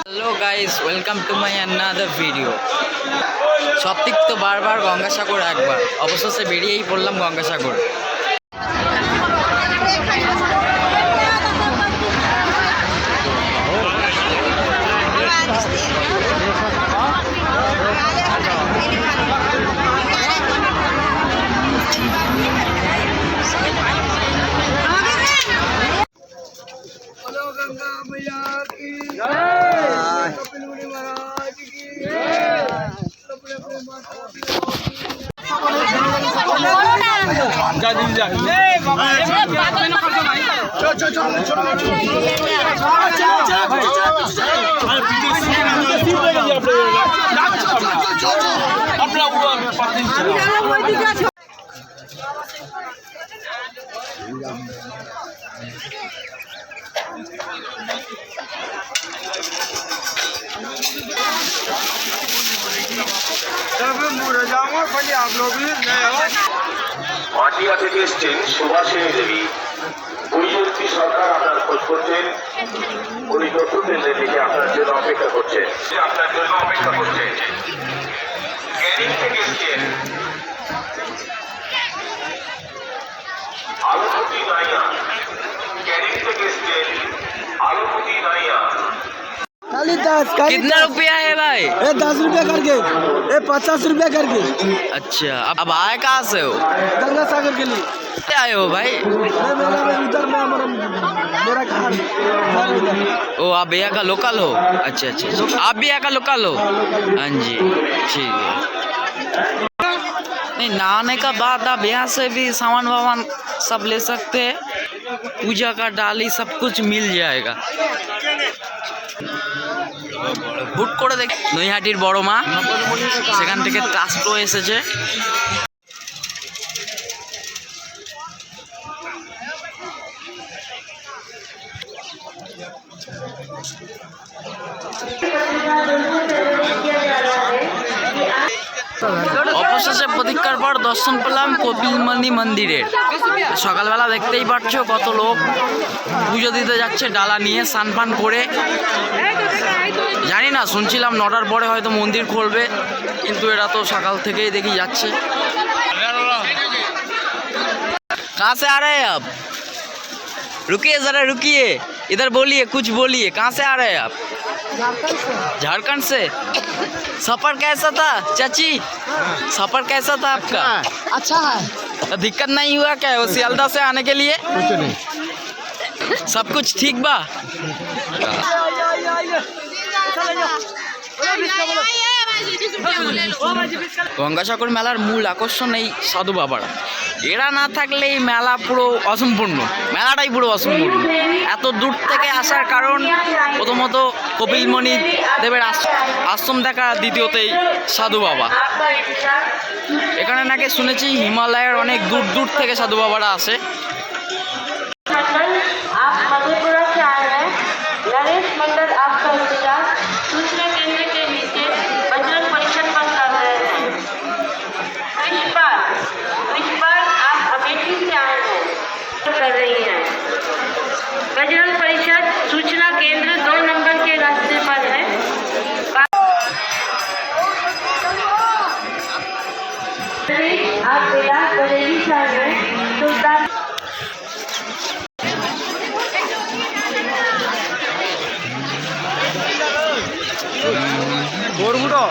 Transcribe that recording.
Hello guys, welcome to my another video. সবথেকে তো বারবার গঙ্গাসাগর একবার, অবশেষে বেরিয়েই পড়লাম গঙ্গাসাগর। মাটিয়া থেকে এসছেন সুভাষিনী দেবী। বৈজয়ন্তী সরকার আপনার খোঁজ করছেন, উনি নতুন রেলে থেকে আপনার জন্য অপেক্ষা করছেন। ক্যানিং থেকে এসছেন আলোপতি নাইয়া। ক্যানিং থেকে এসছেন আলোপতি नाइया। कितना रुपया है भाई? 10 रुपया करके, 50 रुपया करके। अच्छा, अब आए कहाँ से हो? गंगा सागर के लिए आए हो भाई? उधर में मेरा घर उधर। ओ, आप यहाँ का लोकल हो? अच्छा अच्छा, आप भी यहाँ का लोकल हो? हाँ जी, ठीक है। नहीं, नहाने का बाद आप यहाँ से भी सामान वामान सब ले सकते हैं। पूजा का डाली सब कुछ मिल जाएगा। হুট করে দেখ নৈহাটির বড় মা, সেখান থেকে ট্রাস্টও এসেছে। অবশেষে প্রতীক্ষার পর দর্শন পেলাম কপিলমণি মন্দিরের। সকালবেলা দেখতেই পাচ্ছ কত লোক পুজো দিতে যাচ্ছে ডালা নিয়ে, স্নান ফান করে। জানি না, শুনছিলাম 9টার পরে হয়তো মন্দির খুলবে, কিন্তু এরা তো সকাল থেকেই দেখি যাচ্ছে। कहाँ से आ रहे हैं आप? रुकिए ज़रा, रुकिए, इधर बोलिए, कुछ बोलिए। कहाँ से आ रहे हैं आप? झारखंड से। सफ़र कैसा था चाची? सफ़र कैसा था आपका? अच्छा है। तो दिक्कत नहीं हुआ क्या वो सियालदा से आने के लिए? कुछ नहीं, सब कुछ ठीक बा? গঙ্গাসাগর মেলার মূল আকর্ষণ এই সাধু বাবারা। এরা না থাকলে এই মেলা পুরো অসম্পূর্ণ, মেলাটাই পুরো অসম্পূর্ণ। এত দূর থেকে আসার কারণ প্রথমত কপিলমণি দেবের আশ্রম দেখা, দ্বিতীয়ত এই সাধু বাবা। এখানে নাকি শুনেছি হিমালয়ের অনেক দূর দূর থেকে সাধু বাবারা আসে। नरेश मंडल आपका इंतजार सूचना केंद्र के नीचे बजरंग परिषद पर कर रहे हैं। विश्वपाल आप अमेठी से आए हैं कर रही हैं। बजरंग परिषद सूचना केंद्र 2 नंबर के रास्ते पर है। आप बिलास बरेली से आए हैं सुल्तान गोरगुड़ो